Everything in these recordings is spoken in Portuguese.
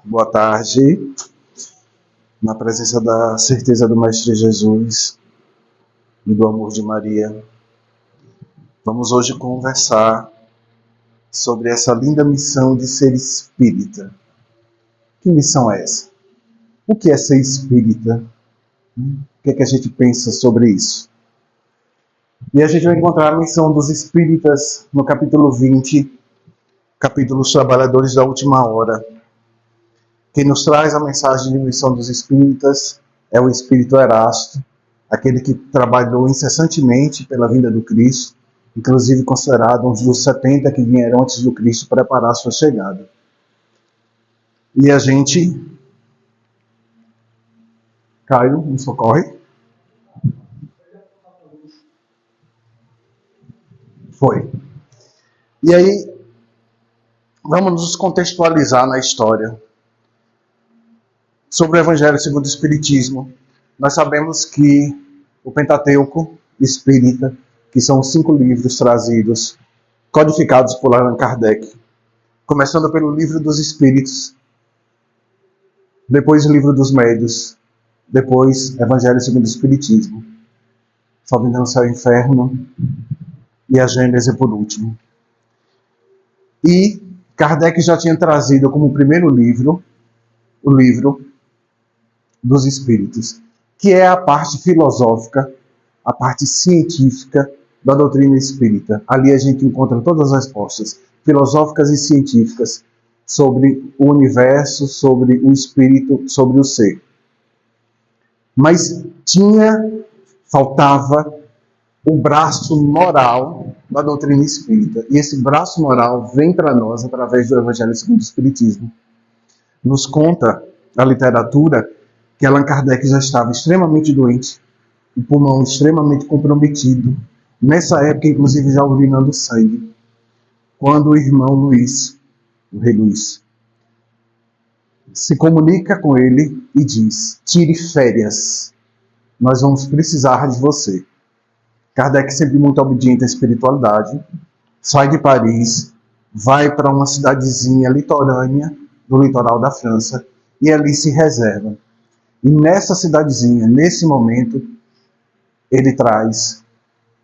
Boa tarde, na presença da certeza do Mestre Jesus e do amor de Maria. Vamos hoje conversar sobre essa linda missão de ser espírita. Que missão é essa? O que é ser espírita? O que é que a gente pensa sobre isso? E a gente vai encontrar a missão dos espíritas no capítulo 20, capítulo Os Trabalhadores da Última Hora. Quem nos traz a mensagem de missão dos espíritas é o Espírito Erasto, aquele que trabalhou incessantemente pela vinda do Cristo, inclusive considerado um dos 70 que vieram antes do Cristo preparar a sua chegada. E a gente... Caio, me socorre. Foi. E aí, vamos nos contextualizar na história. Sobre o Evangelho segundo o Espiritismo, nós sabemos que o Pentateuco espírita, que são os 5 livros trazidos, codificados por Allan Kardec, começando pelo Livro dos Espíritos, depois o Livro dos Médios, depois Evangelho segundo o Espiritismo, Salve no Céu e Inferno e a Gênese por último. E Kardec já tinha trazido como primeiro livro o Livro dos Espíritos, que é a parte filosófica, a parte científica da doutrina espírita. Ali a gente encontra todas as respostas filosóficas e científicas sobre o universo, sobre o espírito, sobre o ser. Mas faltava o braço moral da doutrina espírita. E esse braço moral vem para nós através do Evangelho segundo o Espiritismo. Nos conta a literatura que Allan Kardec já estava extremamente doente, o pulmão extremamente comprometido, nessa época, inclusive, já urinando sangue, quando o irmão Luís, o rei Luís, se comunica com ele e diz: tire férias, nós vamos precisar de você. Kardec, sempre muito obediente à espiritualidade, sai de Paris, vai para uma cidadezinha litorânea do litoral da França e ali se reserva. E nessa cidadezinha, nesse momento, ele traz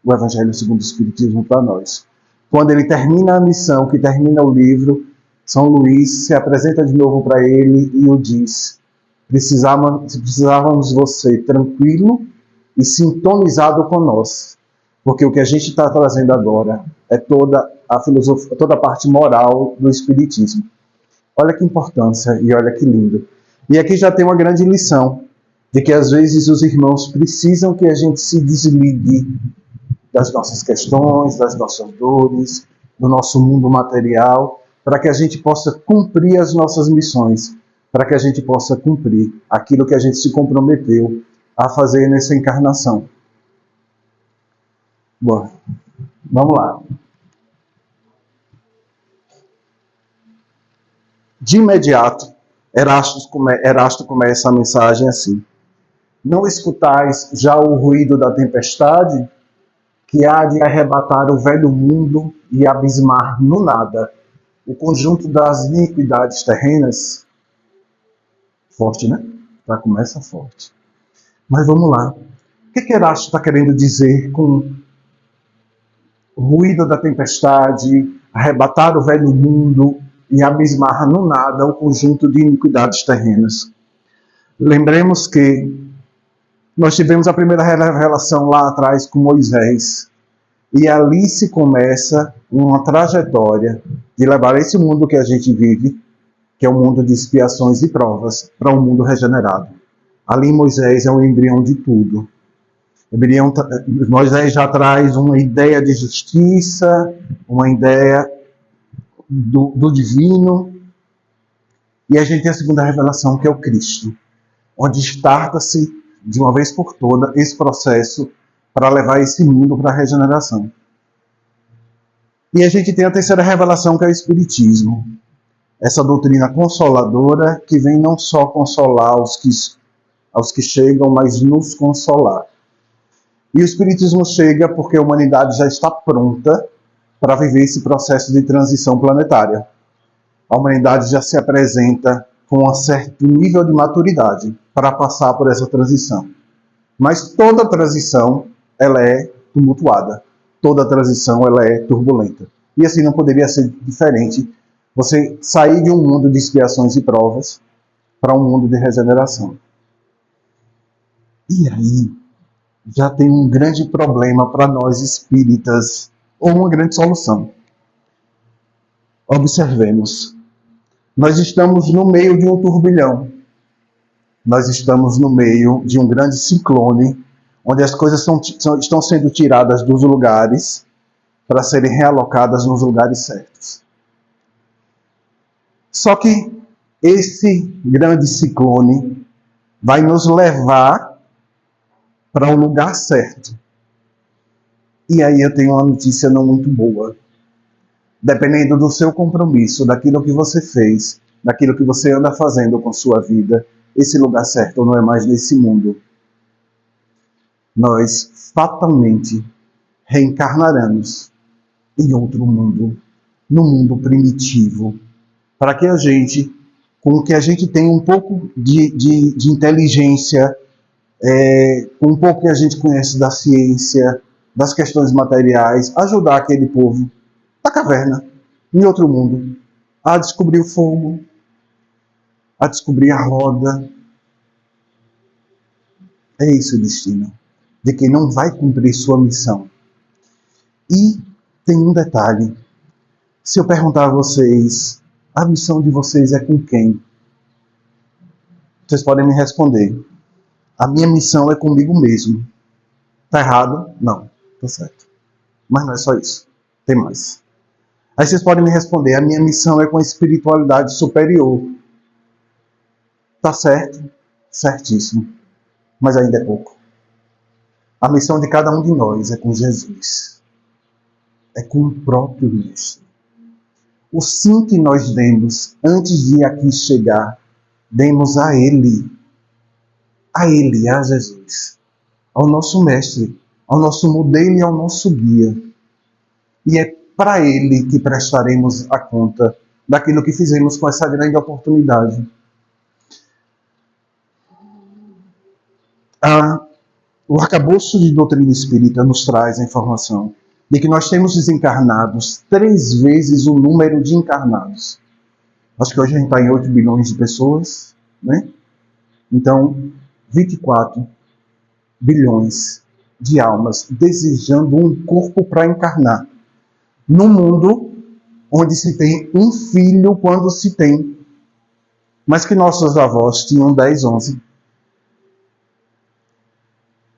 o Evangelho segundo o Espiritismo para nós. Quando ele termina a missão, que termina o livro, São Luís se apresenta de novo para ele e o diz: precisávamos de você tranquilo e sintonizado com nós, porque o que a gente está trazendo agora é toda a filosofia, toda a parte moral do Espiritismo. Olha que importância e olha que lindo. E aqui já tem uma grande lição, de que às vezes os irmãos precisam que a gente se desligue das nossas questões, das nossas dores, do nosso mundo material, para que a gente possa cumprir as nossas missões, para que a gente possa cumprir aquilo que a gente se comprometeu a fazer nessa encarnação. Bom, vamos lá. De imediato, Erasto começa a mensagem assim: não escutais já o ruído da tempestade, que há de arrebatar o velho mundo e abismar no nada o conjunto das iniquidades terrenas? Forte, né? Já começa forte. Mas vamos lá. O que Erasto está querendo dizer com o ruído da tempestade, arrebatar o velho mundo e abismar no nada o conjunto de iniquidades terrenas? Lembremos que nós tivemos a primeira revelação lá atrás com Moisés, e ali se começa uma trajetória de levar esse mundo que a gente vive, que é um mundo de expiações e provas, para um mundo regenerado. Ali Moisés é o embrião de tudo. Moisés já traz uma ideia de justiça, uma ideia do divino, e a gente tem a segunda revelação, que é o Cristo, onde starta-se de uma vez por toda esse processo para levar esse mundo para a regeneração. E a gente tem a terceira revelação, que é o Espiritismo, essa doutrina consoladora que vem não só consolar aos que chegam, mas nos consolar. E o Espiritismo chega porque a humanidade já está pronta para viver esse processo de transição planetária. A humanidade já se apresenta com um certo nível de maturidade para passar por essa transição. Mas toda transição, ela é tumultuada. Toda transição, ela é turbulenta. E assim não poderia ser diferente você sair de um mundo de expiações e provas para um mundo de regeneração. E aí, já tem um grande problema para nós espíritas, ou uma grande solução. Observemos. Nós estamos no meio de um turbilhão. Nós estamos no meio de um grande ciclone, onde as coisas estão sendo tiradas dos lugares para serem realocadas nos lugares certos. Só que esse grande ciclone vai nos levar para um lugar certo. E aí eu tenho uma notícia não muito boa. Dependendo do seu compromisso, daquilo que você fez, daquilo que você anda fazendo com sua vida, esse lugar certo não é mais nesse mundo. Nós fatalmente reencarnaremos em outro mundo, no mundo primitivo, para que a gente, com o que a gente tem um pouco de inteligência, com um pouco que a gente conhece da ciência, das questões materiais, ajudar aquele povo da caverna, em outro mundo, a descobrir o fogo, a descobrir a roda. É esse o destino de quem não vai cumprir sua missão. E tem um detalhe. Se eu perguntar a vocês, a missão de vocês é com quem? Vocês podem me responder. A minha missão é comigo mesmo. Tá errado? Não. Tá certo. Mas não é só isso. Tem mais. Aí vocês podem me responder, a minha missão é com a espiritualidade superior. Tá certo? Certíssimo. Mas ainda é pouco. A missão de cada um de nós é com Jesus. É com o próprio Mestre. O sim que nós demos antes de aqui chegar, demos a Ele. A Ele, a Jesus. Ao nosso Mestre, ao nosso modelo e ao nosso guia. E é para Ele que prestaremos a conta daquilo que fizemos com essa grande oportunidade. O arcabouço de doutrina espírita nos traz a informação de que nós temos desencarnados 3 vezes o número de encarnados. Acho que hoje a gente está em 8 bilhões de pessoas, né? Então, 24 bilhões de almas desejando um corpo para encarnar. No mundo onde se tem um filho quando se tem, mas que nossos avós tinham 10, 11.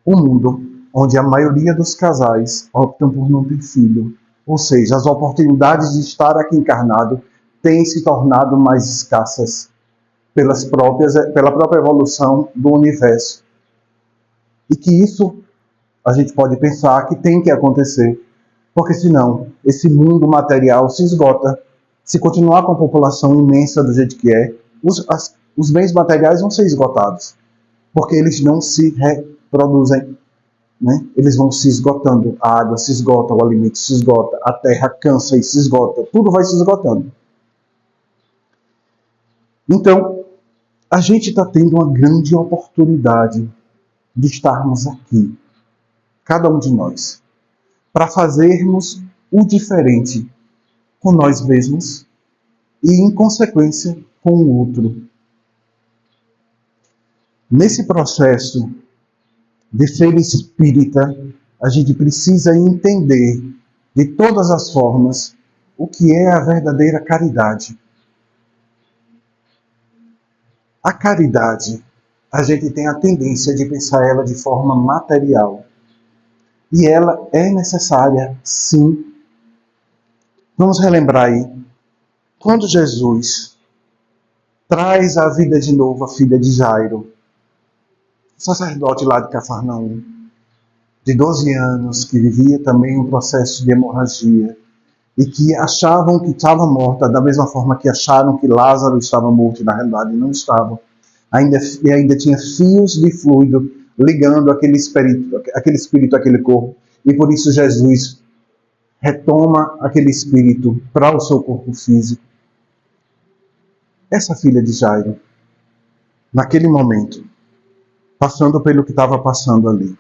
Um mundo onde a maioria dos casais optam por não ter filho, ou seja, as oportunidades de estar aqui encarnado têm se tornado mais escassas pela própria evolução do universo. E que isso a gente pode pensar que tem que acontecer, porque senão esse mundo material se esgota. Se continuar com a população imensa do jeito que é, os bens materiais vão ser esgotados, porque eles não se reproduzem, né? Eles vão se esgotando, a água se esgota, o alimento se esgota, a terra cansa e se esgota, tudo vai se esgotando. Então, a gente está tendo uma grande oportunidade de estarmos aqui, cada um de nós, para fazermos o diferente com nós mesmos e, em consequência, com o outro. Nesse processo de ser espírita, a gente precisa entender de todas as formas o que é a verdadeira caridade. A caridade, a gente tem a tendência de pensar ela de forma material. E ela é necessária, sim. Vamos relembrar aí. Quando Jesus traz à vida de novo a filha de Jairo, sacerdote lá de Cafarnaum, de 12 anos, que vivia também um processo de hemorragia, e que achavam que estava morta, da mesma forma que acharam que Lázaro estava morto, e na realidade não estava. Ainda tinha fios de fluido ligando aquele espírito àquele corpo, e por isso Jesus retoma aquele espírito para o seu corpo físico. essa filha de Jairo, naquele momento, passando pelo que estava passando ali.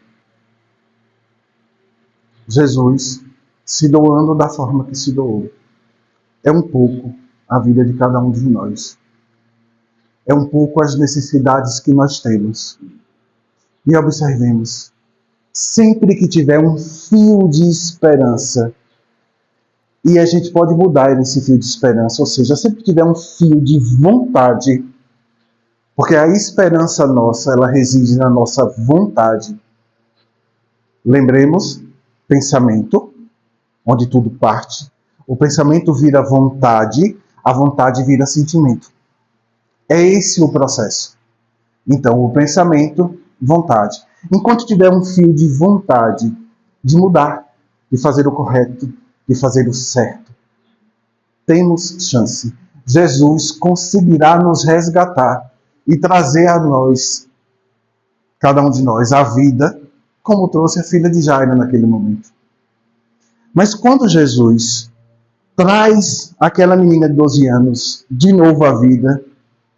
Jesus se doando da forma que se doou. É um pouco a vida de cada um de nós. É um pouco as necessidades que nós temos. E observemos, sempre que tiver um fio de esperança, e a gente pode mudar esse fio de esperança, ou seja, sempre que tiver um fio de vontade, porque a esperança nossa, ela reside na nossa vontade. Lembremos, pensamento, onde tudo parte. O pensamento vira vontade, a vontade vira sentimento. É esse o processo. Então, o pensamento, vontade. Enquanto tiver um fio de vontade de mudar, de fazer o correto, de fazer o certo, temos chance. Jesus conseguirá nos resgatar e trazer a nós, cada um de nós, a vida, como trouxe a filha de Jairo naquele momento. Mas quando Jesus traz aquela menina de 12 anos de novo à vida,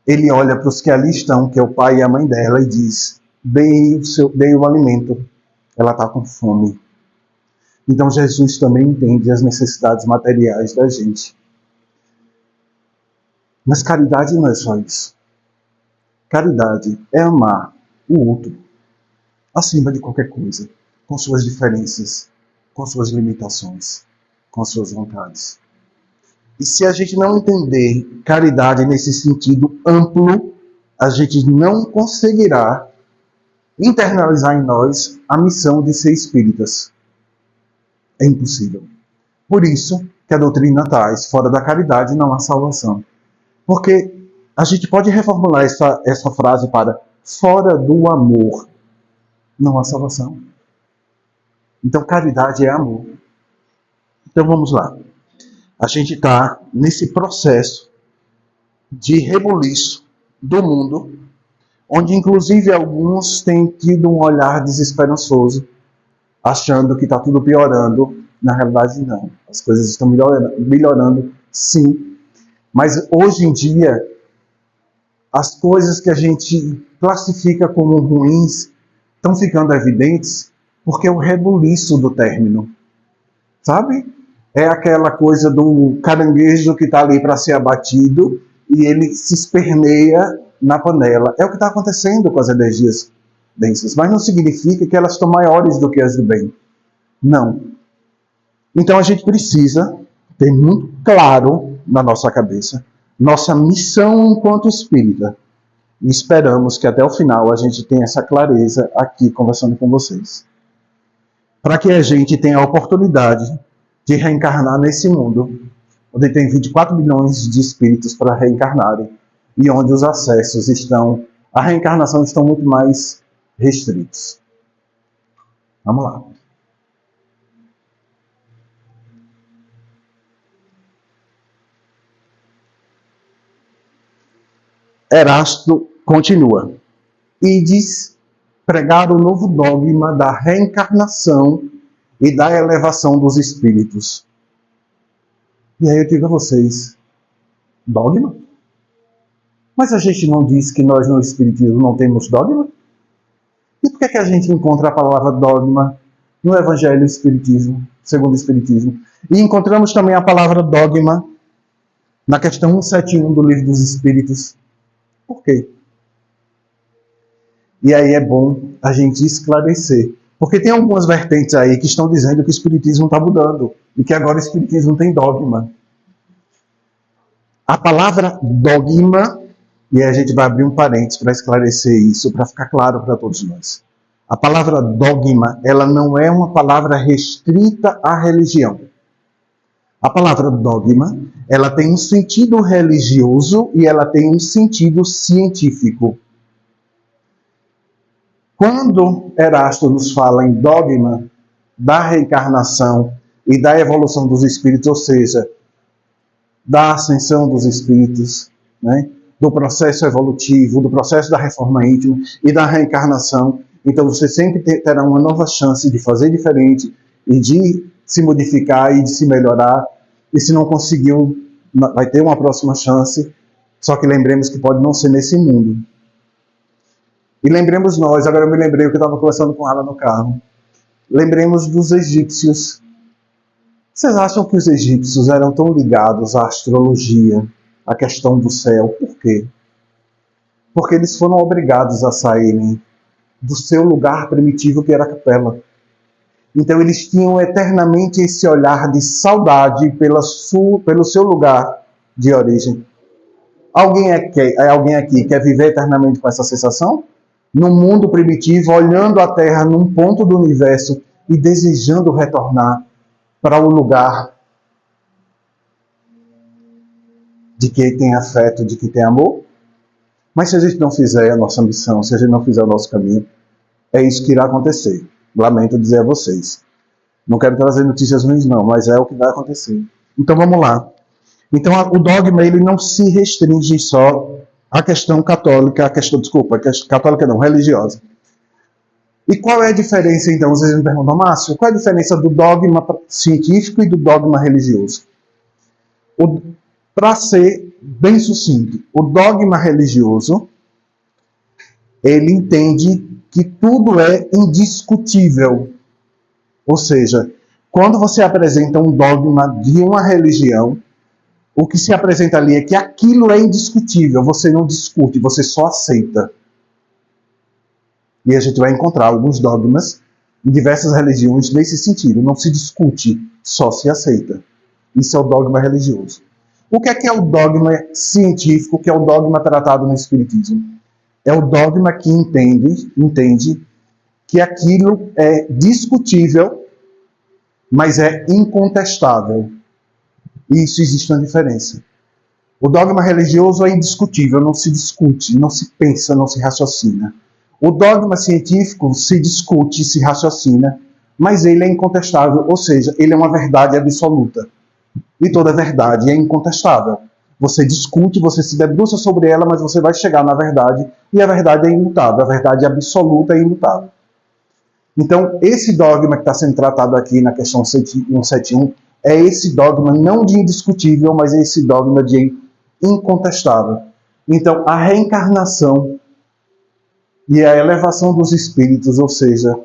ele olha para os que ali estão, que é o pai e a mãe dela, e diz: dei o alimento, ela está com fome. Então Jesus também entende as necessidades materiais da gente. Mas caridade não é só isso. Caridade é amar o outro acima de qualquer coisa, com suas diferenças, com suas limitações, com suas vontades. E se a gente não entender caridade nesse sentido amplo, a gente não conseguirá internalizar em nós a missão de ser espíritas. É impossível. Por isso que a doutrina traz: fora da caridade não há salvação. Porque a gente pode reformular essa frase para: fora do amor não há salvação. Então caridade é amor. Então vamos lá. A gente está nesse processo de rebuliço do mundo, onde inclusive alguns têm tido um olhar desesperançoso, achando que está tudo piorando. Na realidade não, as coisas estão melhorando sim, mas hoje em dia as coisas que a gente classifica como ruins estão ficando evidentes porque é o rebuliço do término, sabe? É aquela coisa do caranguejo que está ali para ser abatido e ele se esperneia na panela. É o que está acontecendo com as energias densas, mas não significa que elas estão maiores do que as do bem. Não. Então a gente precisa ter muito claro na nossa cabeça nossa missão enquanto espírita. E esperamos que até o final a gente tenha essa clareza aqui conversando com vocês. Para que a gente tenha a oportunidade de reencarnar nesse mundo, onde tem 24 milhões de espíritos para reencarnarem e onde os acessos à reencarnação estão muito mais restritos. Vamos lá. Erasto continua. Ides pregar o novo dogma da reencarnação e da elevação dos espíritos. E aí eu digo a vocês: dogma? Mas a gente não diz que nós no espiritismo não temos dogma? E por que a gente encontra a palavra dogma no Evangelho Espiritismo, segundo o Espiritismo? E encontramos também a palavra dogma na questão 171 do Livro dos Espíritos. Por quê? E aí é bom a gente esclarecer. Porque tem algumas vertentes aí que estão dizendo que o Espiritismo está mudando e que agora o Espiritismo tem dogma. A palavra dogma, e aí a gente vai abrir um parênteses para esclarecer isso, para ficar claro para todos nós. A palavra dogma, ela não é uma palavra restrita à religião. A palavra dogma, ela tem um sentido religioso e ela tem um sentido científico. Quando Erasto nos fala em dogma da reencarnação e da evolução dos espíritos, ou seja, da ascensão dos espíritos, né, do processo evolutivo, do processo da reforma íntima e da reencarnação, então você sempre terá uma nova chance de fazer diferente e de se modificar e de se melhorar. E se não conseguiu, vai ter uma próxima chance. Só que lembremos que pode não ser nesse mundo. E lembremos nós, agora eu me lembrei que eu estava conversando com ela no carro. Lembremos dos egípcios. Vocês acham que os egípcios eram tão ligados à astrologia, à questão do céu? Por quê? Porque eles foram obrigados a saírem do seu lugar primitivo, que era a capela. Então eles tinham eternamente esse olhar de saudade pelo seu lugar de origem. Alguém aqui quer viver eternamente com essa sensação? No mundo primitivo, olhando a Terra num ponto do universo e desejando retornar para o lugar de que tem afeto, de que tem amor? Mas se a gente não fizer a nossa missão, se a gente não fizer o nosso caminho, é isso que irá acontecer. Lamento dizer a vocês. Não quero trazer notícias ruins, não, mas é o que vai acontecer. Então vamos lá. Então o dogma ele não se restringe só à questão católica, católica não, religiosa. E qual é a diferença, então? Vocês me perguntam, Márcio, qual é a diferença do dogma científico e do dogma religioso? Para ser bem sucinto, o dogma religioso, ele entende que tudo é indiscutível. Ou seja, quando você apresenta um dogma de uma religião, o que se apresenta ali é que aquilo é indiscutível, você não discute, você só aceita. E a gente vai encontrar alguns dogmas em diversas religiões nesse sentido. Não se discute, só se aceita. Isso é o dogma religioso. O que é o dogma científico, que é o dogma tratado no Espiritismo? É o dogma que entende que aquilo é discutível, mas é incontestável. E isso existe uma diferença. O dogma religioso é indiscutível, não se discute, não se pensa, não se raciocina. O dogma científico se discute, se raciocina, mas ele é incontestável, ou seja, ele é uma verdade absoluta. E toda verdade é incontestável. Você discute, você se debruça sobre ela, mas você vai chegar na verdade, e a verdade é imutável, a verdade absoluta é imutável. Então, esse dogma que está sendo tratado aqui na questão 171 é esse dogma não de indiscutível, mas é esse dogma de incontestável. Então, a reencarnação e a elevação dos espíritos, ou seja,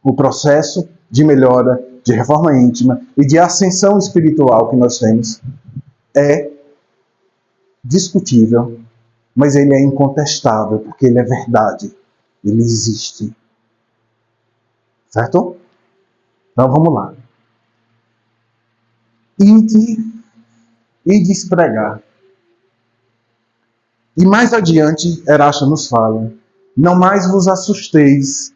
o processo de melhora, de reforma íntima e de ascensão espiritual que nós temos, é discutível, mas ele é incontestável, porque ele é verdade, ele existe. Certo? Então vamos lá. Ide pregar. E mais adiante, Erasto nos fala: não mais vos assusteis,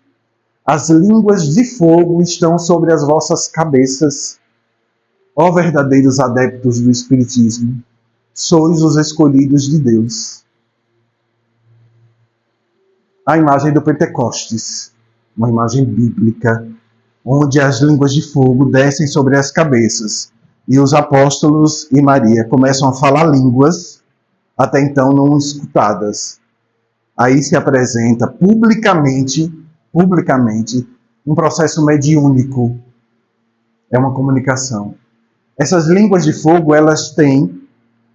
as línguas de fogo estão sobre as vossas cabeças, ó verdadeiros adeptos do Espiritismo, sois os escolhidos de Deus. A imagem do Pentecostes, uma imagem bíblica, onde as línguas de fogo descem sobre as cabeças e os apóstolos e Maria começam a falar línguas até então não escutadas. Aí se apresenta publicamente um processo mediúnico. É uma comunicação. Essas línguas de fogo, elas têm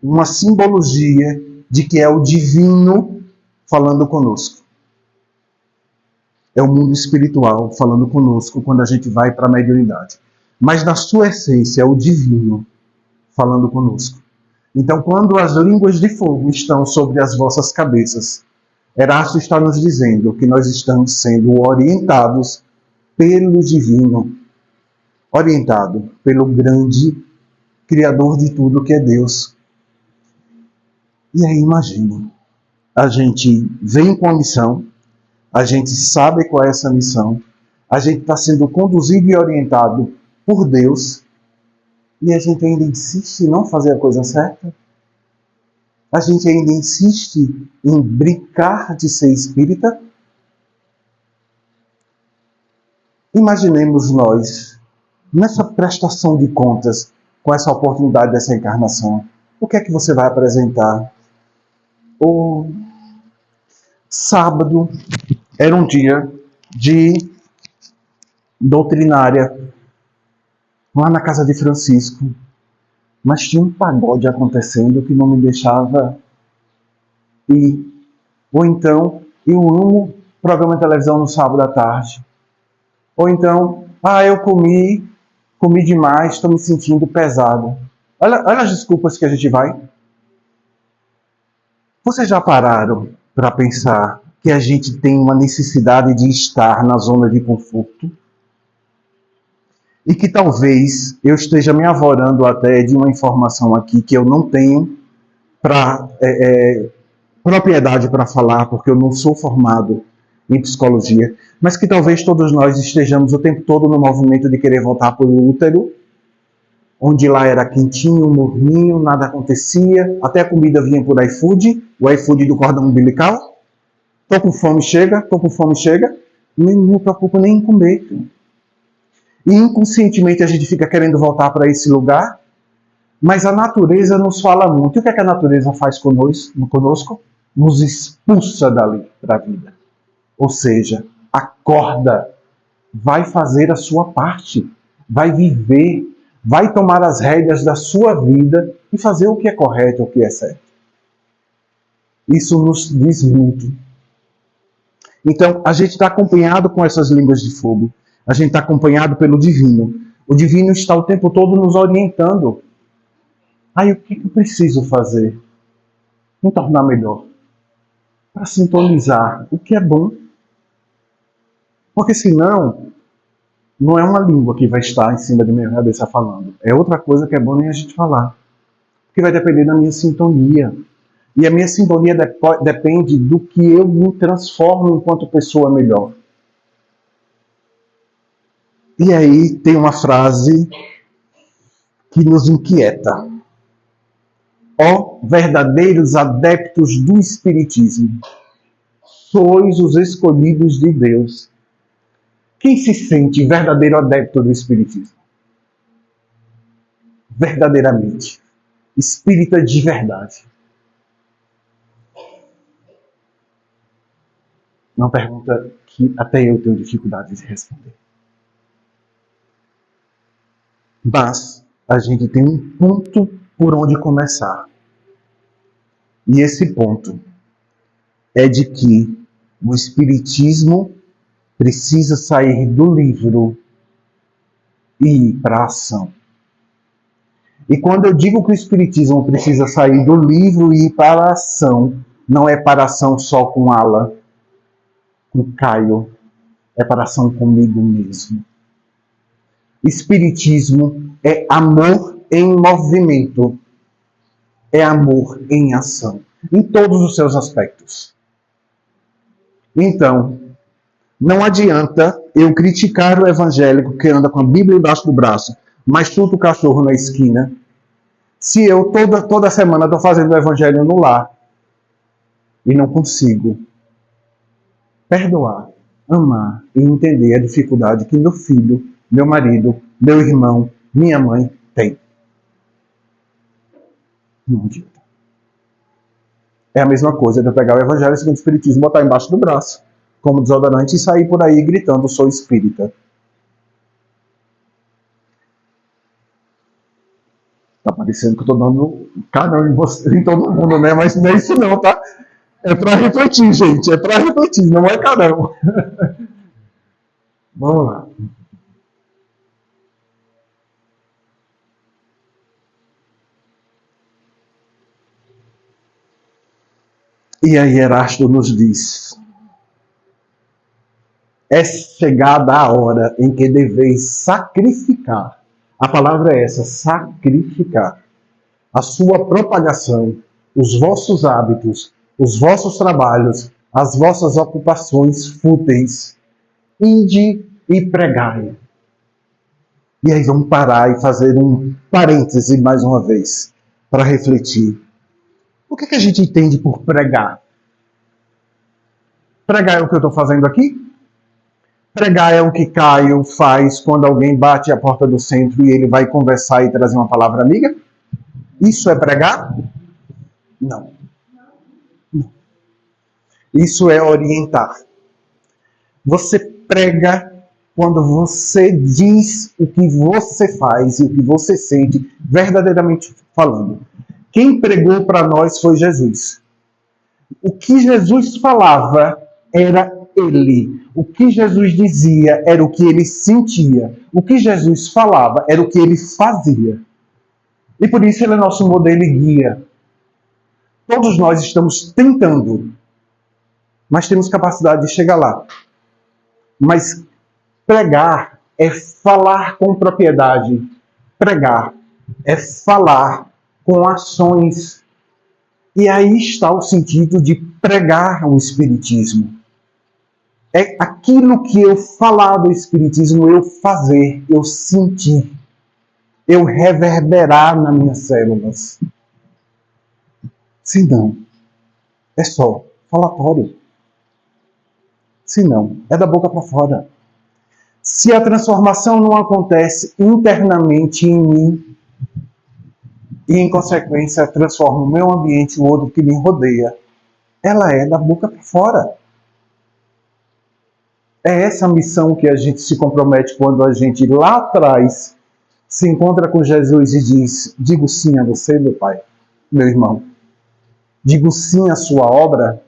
uma simbologia de que é o divino falando conosco. É o mundo espiritual falando conosco quando a gente vai para a mediunidade. Mas na sua essência é o divino falando conosco. Então, quando as línguas de fogo estão sobre as vossas cabeças, Erasto está nos dizendo que nós estamos sendo orientados pelo divino, orientado pelo grande Criador de tudo que é Deus. E aí imagina, a gente vem com a missão, a gente sabe qual é essa missão, a gente está sendo conduzido e orientado por Deus, e a gente ainda insiste em não fazer a coisa certa? A gente ainda insiste em brincar de ser espírita? Imaginemos nós, nessa prestação de contas, com essa oportunidade dessa encarnação, o que é que você vai apresentar? O sábado era um dia de doutrinária, lá na casa de Francisco, mas tinha um pagode acontecendo que não me deixava Ou então, eu amo programa de televisão no sábado à tarde. Ou então, eu comi demais, estou me sentindo pesado. Olha as desculpas que a gente vai. Vocês já pararam para pensar que a gente tem uma necessidade de estar na zona de conforto? E que talvez eu esteja me avorando até de uma informação aqui que eu não tenho propriedade para falar, porque eu não sou formado em psicologia, mas que talvez todos nós estejamos o tempo todo no movimento de querer voltar para o útero, onde lá era quentinho, morninho, nada acontecia, até a comida vinha por iFood, o iFood do cordão umbilical. Tô com fome, chega, não me preocupo nem em comer. E inconscientemente a gente fica querendo voltar para esse lugar, mas a natureza nos fala muito. E o que é que a natureza faz conosco? Nos expulsa dali para a vida. Ou seja, acorda, vai fazer a sua parte, vai viver, vai tomar as rédeas da sua vida e fazer o que é correto, o que é certo. Isso nos diz muito. Então, a gente está acompanhado com essas línguas de fogo. A gente está acompanhado pelo divino. O divino está o tempo todo nos orientando. O que eu preciso fazer? Me tornar melhor. Para sintonizar o que é bom. Porque senão, não é uma língua que vai estar em cima de minha cabeça falando. É outra coisa que é bom nem a gente falar. Porque vai depender da minha sintonia. E a minha sintonia depende do que eu me transformo enquanto pessoa melhor. E aí tem uma frase que nos inquieta. Ó verdadeiros adeptos do Espiritismo, sois os escolhidos de Deus. Quem se sente verdadeiro adepto do Espiritismo? Verdadeiramente. Espírita de verdade. Uma pergunta que até eu tenho dificuldade de responder. Mas a gente tem um ponto por onde começar. E esse ponto é de que o Espiritismo precisa sair do livro e ir para a ação. E quando eu digo que o Espiritismo precisa sair do livro e ir para a ação, não é para a ação só com Ala, com Caio, é para a ação comigo mesmo. Espiritismo é amor em movimento, é amor em ação, em todos os seus aspectos. Então, não adianta eu criticar o evangélico que anda com a Bíblia embaixo do braço, mas chuta o cachorro na esquina, se eu toda semana estou fazendo o evangelho no lar e não consigo perdoar, amar e entender a dificuldade que meu filho, meu marido, meu irmão, minha mãe tem. Não adianta. É a mesma coisa de eu pegar o Evangelho segundo o Espiritismo, botar embaixo do braço, como desodorante, e sair por aí gritando, sou espírita. Tá parecendo que eu tô dando carão em todo mundo, né? Mas não é isso não, tá? É para refletir, gente. É para refletir, não é carão. Vamos lá. E aí Erasto nos diz: é chegada a hora em que deveis sacrificar. A palavra é essa, sacrificar. A sua propagação, os vossos hábitos, os vossos trabalhos, as vossas ocupações fúteis. Ide e pregai. E aí vamos parar e fazer um parêntese mais uma vez, para refletir. O que a gente entende por pregar? Pregar é o que eu estou fazendo aqui? Pregar é o que Caio faz quando alguém bate a porta do centro e ele vai conversar e trazer uma palavra amiga? Isso é pregar? Não. Isso é orientar. Você prega quando você diz o que você faz e o que você sente, verdadeiramente falando. Quem pregou para nós foi Jesus. O que Jesus falava era ele. O que Jesus dizia era o que ele sentia. O que Jesus falava era o que ele fazia. E por isso ele é nosso modelo e guia. Todos nós estamos tentando, mas temos capacidade de chegar lá. Mas pregar é falar com propriedade. Pregar é falar com ações. E aí está o sentido de pregar o Espiritismo. É aquilo que eu falar do Espiritismo, eu fazer, eu sentir, eu reverberar nas minhas células. Se não, é só falatório. Se não, é da boca para fora. Se a transformação não acontece internamente em mim, e em consequência transforma o meu ambiente, o outro que me rodeia, ela é da boca para fora. É essa missão que a gente se compromete quando a gente lá atrás se encontra com Jesus e diz: digo sim a você, meu Pai, meu irmão. Digo sim à sua obra.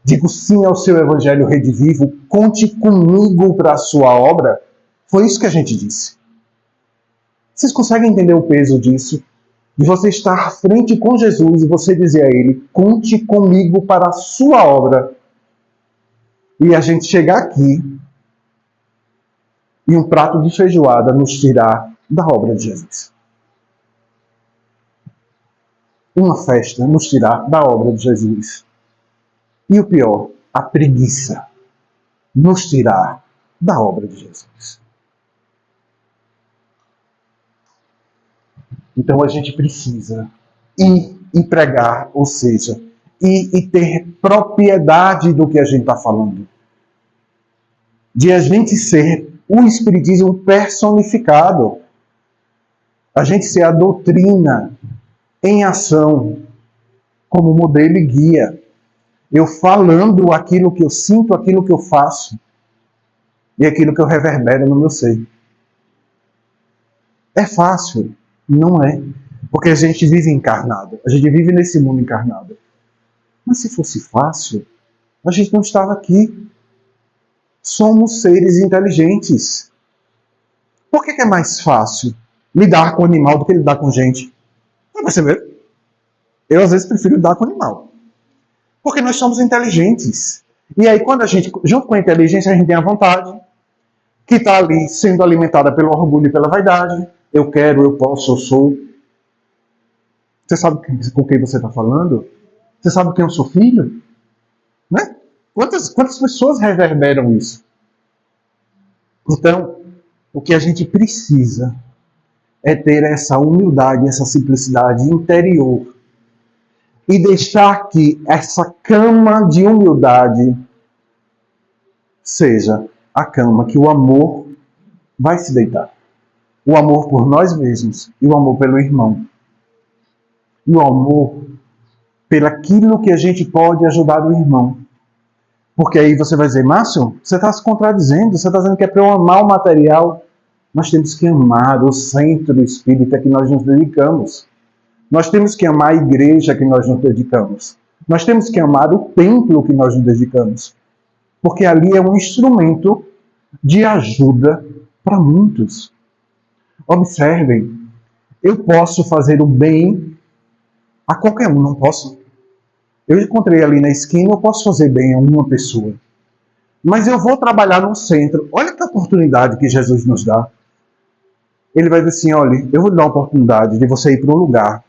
Digo sim ao seu Evangelho redivivo. Conte comigo para a sua obra. Foi isso que a gente disse. Vocês conseguem entender o peso disso? De você estar à frente com Jesus e você dizer a ele: conte comigo para a sua obra. E a gente chegar aqui e um prato de feijoada nos tirar da obra de Jesus. Uma festa nos tirar da obra de Jesus. E o pior, a preguiça nos tirar da obra de Jesus. Então a gente precisa ir e pregar, ou seja, ir e ter propriedade do que a gente está falando. De a gente ser o Espiritismo personificado. A gente ser a doutrina em ação, como modelo e guia. Eu falando aquilo que eu sinto, aquilo que eu faço, e aquilo que eu reverbero no meu ser. É fácil? Não é. Porque a gente vive encarnado. A gente vive nesse mundo encarnado. Mas se fosse fácil, a gente não estava aqui. Somos seres inteligentes. Por que é mais fácil lidar com o animal do que lidar com gente? Não perceberam? Eu, às vezes, prefiro lidar com o animal. Porque nós somos inteligentes. E aí, quando a gente, junto com a inteligência, a gente tem a vontade, que está ali sendo alimentada pelo orgulho e pela vaidade. Eu quero, eu posso, eu sou. Você sabe com quem você está falando? Você sabe quem eu sou filho? Né? Quantas pessoas reverberam isso? Então, o que a gente precisa é ter essa humildade, essa simplicidade interior e deixar que essa cama de humildade seja a cama que o amor vai se deitar. O amor por nós mesmos e o amor pelo irmão. E o amor pelaquilo que a gente pode ajudar o irmão. Porque aí você vai dizer: Márcio, você está se contradizendo, você está dizendo que é para eu amar o material. Nós temos que amar o centro espírita que nós nos dedicamos. Nós temos que amar a igreja que nós nos dedicamos. Nós temos que amar o templo que nós nos dedicamos. Porque ali é um instrumento de ajuda para muitos. Observem, eu posso fazer o bem a qualquer um, não posso? Eu encontrei ali na esquina, eu posso fazer bem a uma pessoa. Mas eu vou trabalhar no centro. Olha que oportunidade que Jesus nos dá. Ele vai dizer assim: olha, eu vou lhe dar a oportunidade de você ir para um lugar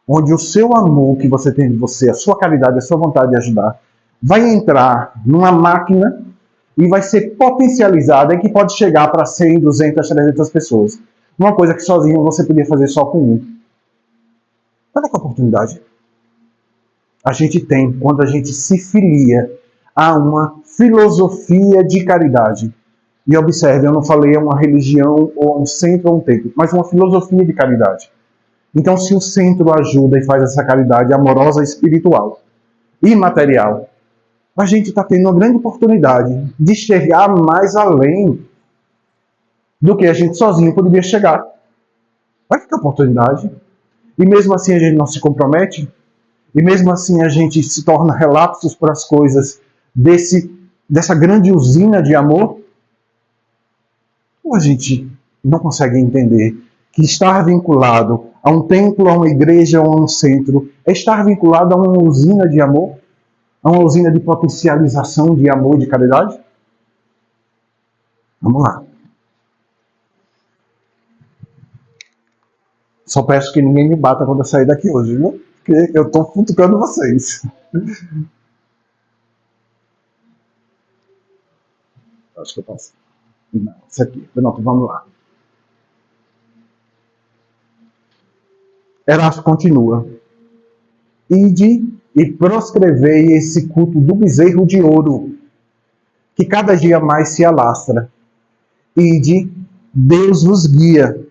onde o seu amor que você tem de você, a sua caridade, a sua vontade de ajudar, vai entrar numa máquina e vai ser potencializada e que pode chegar para 100, 200, 300 pessoas. Uma coisa que sozinho você podia fazer só com um. Olha que oportunidade a gente tem quando a gente se filia a uma filosofia de caridade. E observe, eu não falei a uma religião ou a um centro ou um templo, mas uma filosofia de caridade. Então, se o centro ajuda e faz essa caridade amorosa, espiritual e material, a gente está tendo uma grande oportunidade de chegar mais além do que a gente sozinho poderia chegar. Olha que oportunidade. E mesmo assim a gente não se compromete. e mesmo assim a gente se torna relapsos para as coisas dessa grande usina de amor? Ou a gente não consegue entender que estar vinculado a um templo, a uma igreja ou a um centro é estar vinculado a uma usina de amor? A uma usina de potencialização de amor e de caridade? Vamos lá. Só peço que ninguém me bata quando eu sair daqui hoje, viu? Porque eu estou futucando vocês. Acho que eu posso. Não, isso aqui. Pronto, vamos lá. Erasto continua. Ide e proscrevei esse culto do bezerro de ouro, que cada dia mais se alastra. Ide, Deus vos guia.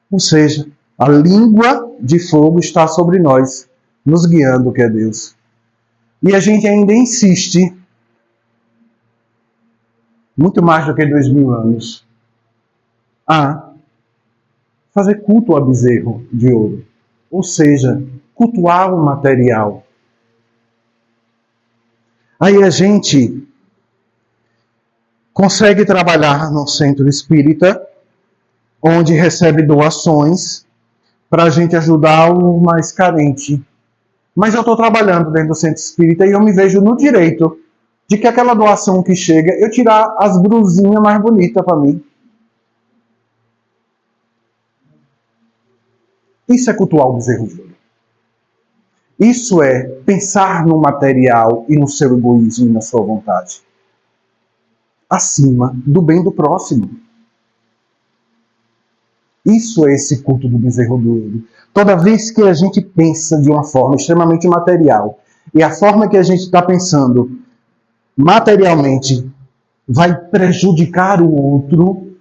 Ou seja, a língua de fogo está sobre nós, nos guiando, que é Deus. E a gente ainda insiste, muito mais do que 2000 anos, a fazer culto a bezerro de ouro. Ou seja, cultuar o material. Aí a gente consegue trabalhar no centro espírita, onde recebe doações para a gente ajudar o mais carente. Mas eu estou trabalhando dentro do centro espírita e eu me vejo no direito de que aquela doação que chega, eu tirar as brusinhas mais bonitas para mim. Isso é cultuar o bezerro de ouro. Isso é pensar no material e no seu egoísmo e na sua vontade. Acima do bem do próximo. Isso é esse culto do bezerro de ouro. Toda vez que a gente pensa de uma forma extremamente material, e a forma que a gente está pensando materialmente vai prejudicar o outro,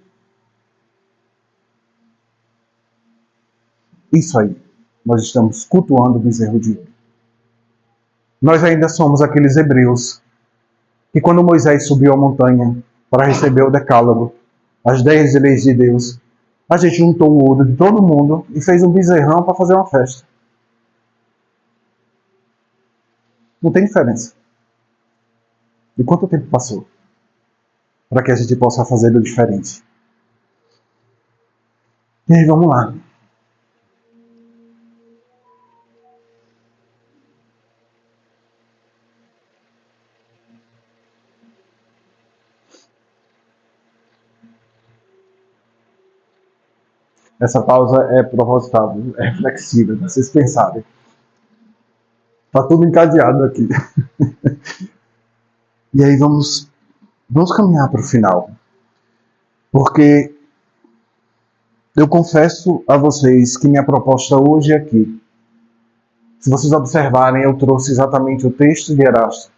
isso aí, nós estamos cultuando o bezerro de ouro. Nós ainda somos aqueles hebreus que quando Moisés subiu a montanha para receber o decálogo, as 10 leis de Deus, a gente juntou o ouro de todo mundo e fez um bezerrão para fazer uma festa. Não tem diferença. E quanto tempo passou para que a gente possa fazer do diferente? E aí, vamos lá. Essa pausa é proposital, é flexível, para vocês pensarem. Está tudo encadeado aqui. E aí vamos caminhar para o final. Porque eu confesso a vocês que minha proposta hoje aqui, se vocês observarem, eu trouxe exatamente o texto de Erasto.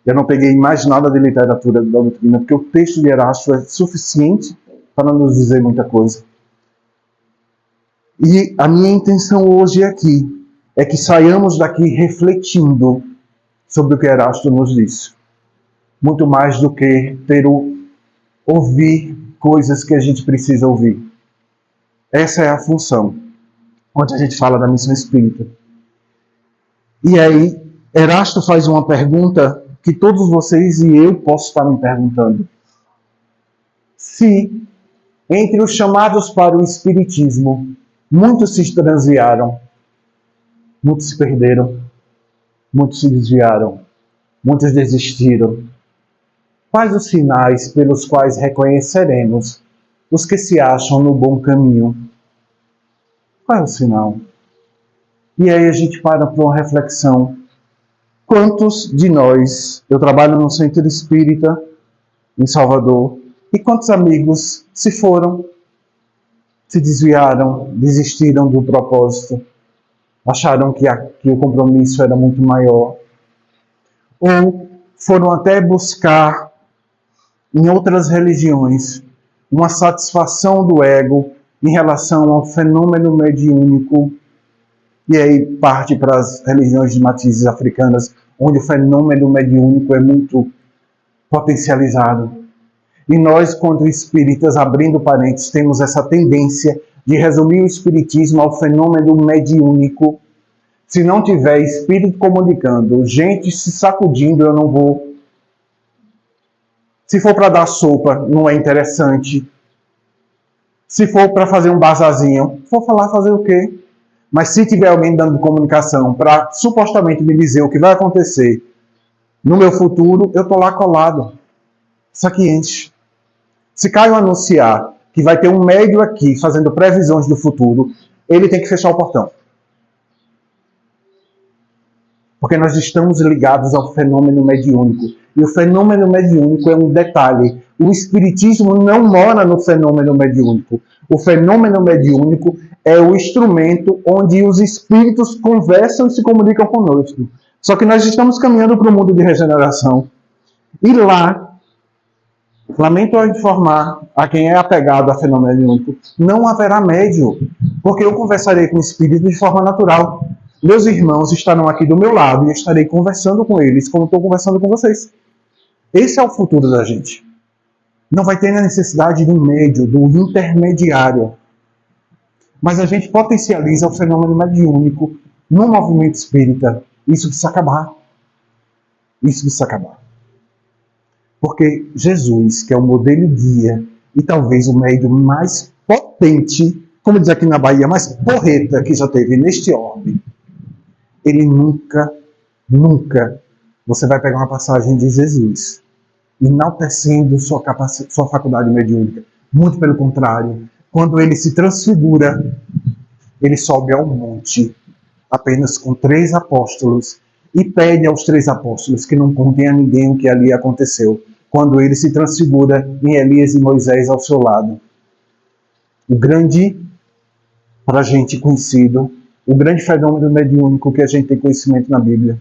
Eu não peguei mais nada de literatura da doutrina, porque o texto de Erasto é suficiente para nos dizer muita coisa. E a minha intenção hoje aqui é que saiamos daqui refletindo sobre o que Erasto nos disse. Muito mais do que ouvir coisas que a gente precisa ouvir. Essa é a função, onde a gente fala da missão espírita. E aí, Erasto faz uma pergunta que todos vocês e eu posso estar me perguntando. Se, entre os chamados para o espiritismo, muitos se extraviaram, muitos se perderam, muitos se desviaram, muitos desistiram. Quais os sinais pelos quais reconheceremos os que se acham no bom caminho? Qual é o sinal? E aí a gente para uma reflexão. Quantos de nós, eu trabalho no centro espírita em Salvador, e quantos amigos se foram, se desviaram, desistiram do propósito, acharam que o compromisso era muito maior, ou foram até buscar em outras religiões uma satisfação do ego em relação ao fenômeno mediúnico, e aí parte para as religiões de matizes africanas, onde o fenômeno mediúnico é muito potencializado. E nós, quanto espíritas, abrindo parênteses, temos essa tendência de resumir o espiritismo ao fenômeno mediúnico, Se não tiver espírito comunicando, gente se sacudindo, eu não vou. Se for para dar sopa, não é interessante. Se for para fazer um bazarzinho, vou falar fazer o quê? Mas se tiver alguém dando comunicação para supostamente me dizer o que vai acontecer no meu futuro, eu tô lá colado. Isso aqui enche. Se Caio anunciar que vai ter um médio aqui fazendo previsões do futuro, ele tem que fechar o portão. Porque nós estamos ligados ao fenômeno mediúnico. E o fenômeno mediúnico é um detalhe. O espiritismo não mora no fenômeno mediúnico. O fenômeno mediúnico é o instrumento onde os espíritos conversam e se comunicam conosco. Só que nós estamos caminhando para o mundo de regeneração. E lá, lamento informar a quem é apegado a fenômeno mediúnico, não haverá médium. Porque eu conversarei com o espírito de forma natural. Meus irmãos estarão aqui do meu lado e eu estarei conversando com eles como estou conversando com vocês. Esse é o futuro da gente. Não vai ter a necessidade do médio, do intermediário. Mas a gente potencializa o fenômeno mediúnico no movimento espírita. Isso precisa acabar. Isso precisa acabar. Porque Jesus, que é o modelo guia e talvez o médium mais potente, como diz aqui na Bahia, mais porreta que já teve neste orbe, ele nunca, você vai pegar uma passagem de Jesus, enaltecendo sua faculdade mediúnica. Muito pelo contrário, quando ele se transfigura, ele sobe ao monte, apenas com 3 apóstolos, e pede aos 3 apóstolos que não contem a ninguém o que ali aconteceu, quando ele se transfigura em Elias e Moisés ao seu lado. O grande, para a gente conhecido, o grande fenômeno mediúnico que a gente tem conhecimento na Bíblia.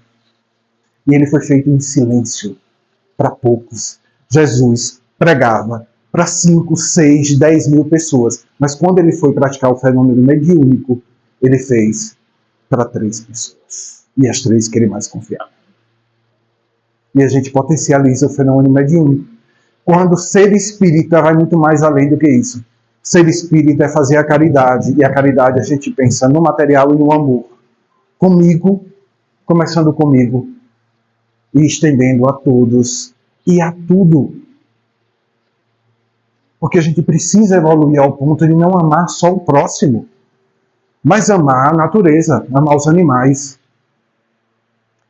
E ele foi feito em silêncio, para poucos. Jesus pregava para 5, 6, 10 mil pessoas. Mas quando ele foi praticar o fenômeno mediúnico, ele fez para 3 pessoas. E as 3 que ele mais confiava. E a gente potencializa o fenômeno mediúnico. Quando ser espírita vai muito mais além do que isso. Ser espírita é fazer a caridade, e a caridade a gente pensa no material e no amor. Comigo, começando comigo, e estendendo a todos e a tudo. Porque a gente precisa evoluir ao ponto de não amar só o próximo, mas amar a natureza, amar os animais,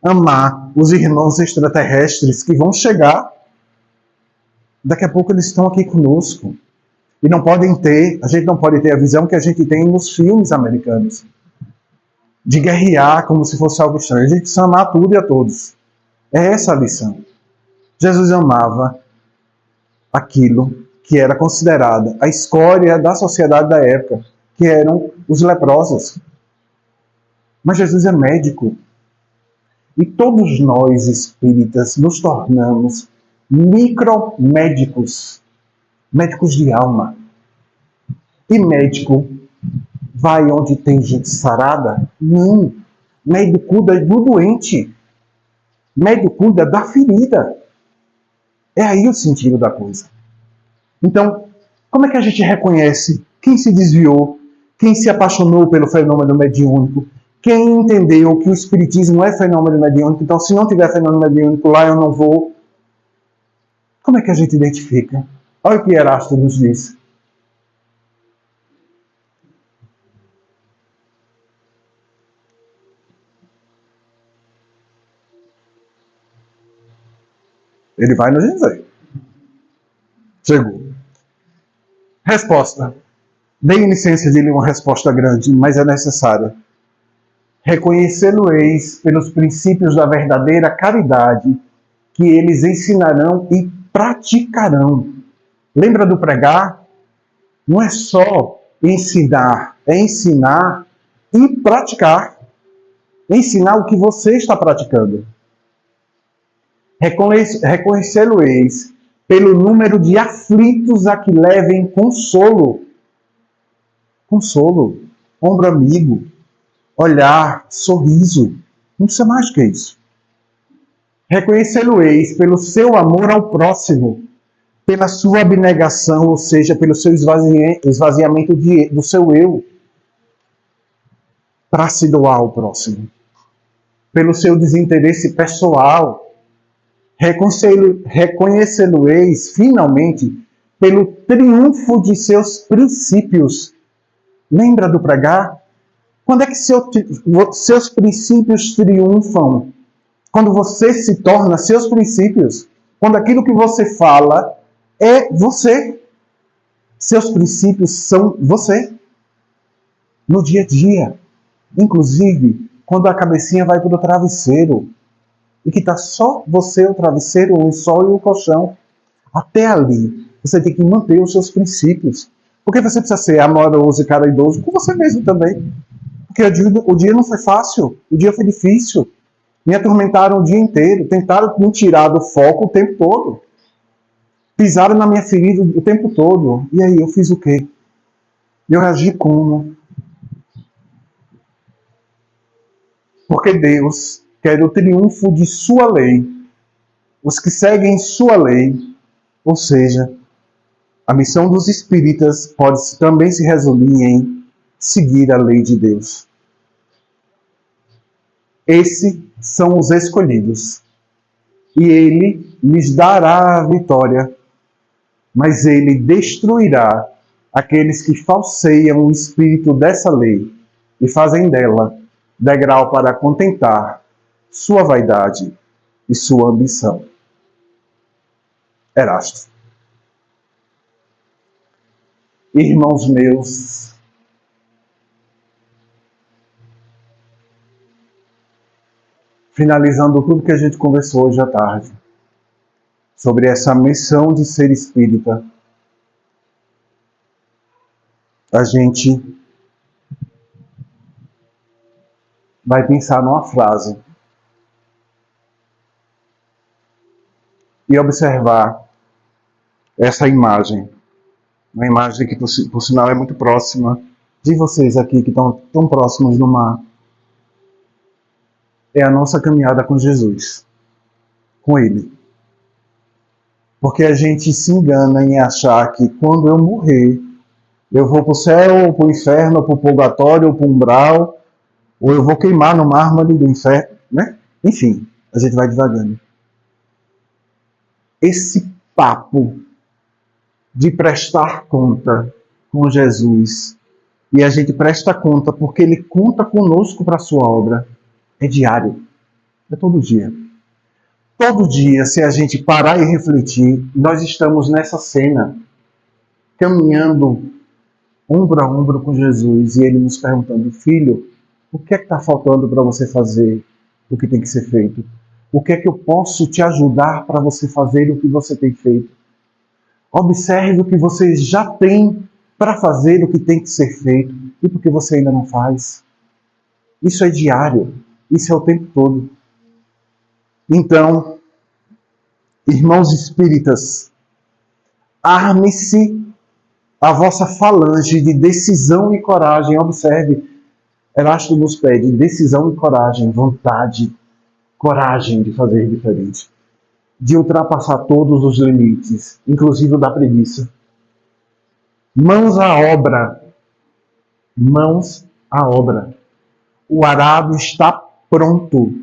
amar os irmãos extraterrestres que vão chegar. Daqui a pouco eles estão aqui conosco. E não podem ter, a gente não pode ter a visão que a gente tem nos filmes americanos. De guerrear como se fosse algo estranho. A gente precisa amar tudo e a todos. É essa a lição. Jesus amava aquilo que era considerada a escória da sociedade da época, que eram os leprosos. Mas Jesus é médico. E todos nós, espíritas, nos tornamos micromédicos. Médicos de alma. E médico vai onde tem gente sarada? Não. Médico cuida do doente. Médico cuida da ferida. É aí o sentido da coisa. Então, como é que a gente reconhece quem se desviou, quem se apaixonou pelo fenômeno mediúnico, quem entendeu que o espiritismo é fenômeno mediúnico, então se não tiver fenômeno mediúnico lá eu não vou? Como é que a gente identifica? Olha o que Erasto nos diz. Ele vai nos dizer. Chegou. Resposta. Dei licença de ler uma resposta grande, mas é necessária. Reconhecê-lo-eis pelos princípios da verdadeira caridade que eles ensinarão e praticarão. Lembra do pregar? Não é só ensinar, é ensinar e praticar. Ensinar o que você está praticando. Reconhecê-lo-eis pelo número de aflitos a que levem consolo. Consolo, ombro amigo, olhar, sorriso. Não precisa mais do que isso. Reconhecê-lo-eis pelo seu amor ao próximo, pela sua abnegação, ou seja, pelo seu esvaziamento do seu eu, para se doar ao próximo. pelo seu desinteresse pessoal. Reconhecê-lo-eis, finalmente, pelo triunfo de seus princípios. Lembra do pregar? Quando é que seus princípios triunfam? Quando você se torna seus princípios. Quando aquilo que você fala é você. Seus princípios são você. No dia a dia. Inclusive, quando a cabecinha vai para o travesseiro. E que está só você, o travesseiro, o lençol e o colchão. Até ali, você tem que manter os seus princípios. Porque você precisa ser amoroso e caridoso com você mesmo também. Porque o dia não foi fácil, o dia foi difícil. Me atormentaram o dia inteiro, tentaram me tirar do foco o tempo todo. Pisaram na minha ferida o tempo todo. E aí, eu fiz o quê? Eu reagi como? Porque Deus quer o triunfo de sua lei. Os que seguem sua lei, ou seja, a missão dos espíritas pode também se resumir em seguir a lei de Deus. Esses são os escolhidos. E ele lhes dará a vitória, mas ele destruirá aqueles que falseiam o espírito dessa lei e fazem dela degrau para contentar sua vaidade e sua ambição. Erasto. Irmãos meus, finalizando tudo que a gente conversou hoje à tarde, sobre essa missão de ser espírita, a gente vai pensar numa frase e observar essa imagem. Uma imagem que, por sinal, é muito próxima de vocês aqui, que estão tão próximos do mar. É a nossa caminhada com Jesus, com Ele. Porque a gente se engana em achar que quando eu morrer, eu vou para o céu, ou para o inferno, ou para o purgatório, ou para o umbral, ou eu vou queimar no mármore do inferno, né? Enfim, a gente vai devagando. Esse papo de prestar conta com Jesus, e a gente presta conta porque Ele conta conosco para a sua obra, é diário, é todo dia. Todo dia, se a gente parar e refletir, nós estamos nessa cena, caminhando ombro a ombro com Jesus, e Ele nos perguntando: filho, o que é que está faltando para você fazer o que tem que ser feito? O que é que eu posso te ajudar para você fazer o que você tem feito? Observe o que você já tem para fazer o que tem que ser feito e porque você ainda não faz. Isso é diário, isso é o tempo todo. Então, irmãos espíritas, arme-se a vossa falange de decisão e coragem. Observe, Erasto nos pede decisão e coragem, vontade, coragem de fazer diferente, de ultrapassar todos os limites, inclusive o da preguiça. Mãos à obra. Mãos à obra. O arado está pronto.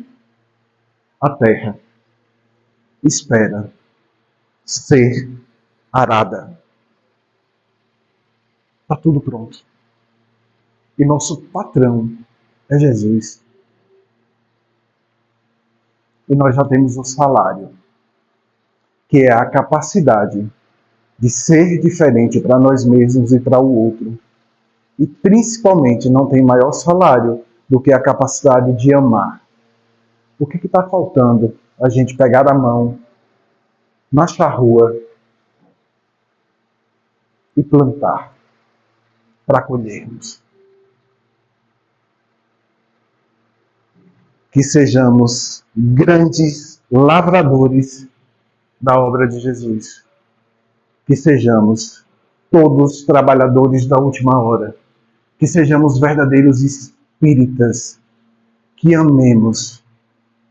A terra espera ser arada. Está tudo pronto. E nosso patrão é Jesus. E nós já temos o salário, que é a capacidade de ser diferente para nós mesmos e para o outro. E principalmente não tem maior salário do que a capacidade de amar. O que está faltando? A gente pegar a mão na charrua e plantar para colhermos. Que sejamos grandes lavradores da obra de Jesus. Que sejamos todos trabalhadores da última hora. Que sejamos verdadeiros espíritas. Que amemos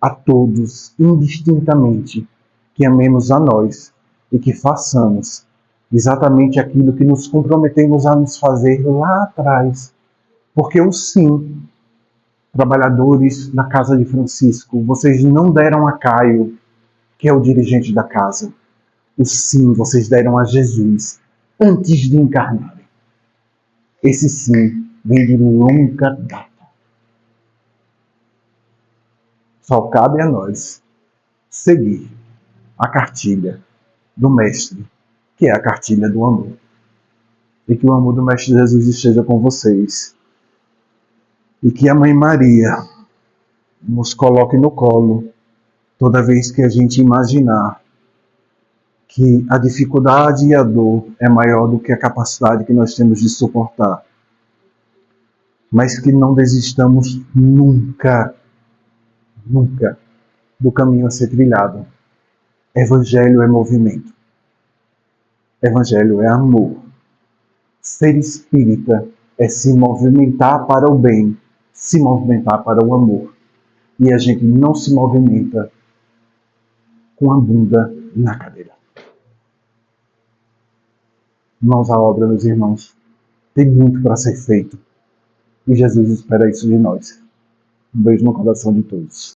a todos indistintamente. Que amemos a nós e que façamos exatamente aquilo que nos comprometemos a nos fazer lá atrás. Porque o sim trabalhadores da casa de Francisco, vocês não deram a Caio, que é o dirigente da casa. O sim vocês deram a Jesus antes de encarnarem. Esse sim vem de longa data. Só cabe a nós seguir a cartilha do Mestre, que é a cartilha do amor. E que o amor do Mestre Jesus esteja com vocês. E que a Mãe Maria nos coloque no colo toda vez que a gente imaginar que a dificuldade e a dor é maior do que a capacidade que nós temos de suportar. Mas que não desistamos nunca, nunca do caminho a ser trilhado. Evangelho é movimento. Evangelho é amor. Ser espírita é se movimentar para o bem, se movimentar para o amor. E a gente não se movimenta com a bunda na cadeira. Mãos à obra, meus irmãos. Tem muito para ser feito. E Jesus espera isso de nós. Um beijo no coração de todos.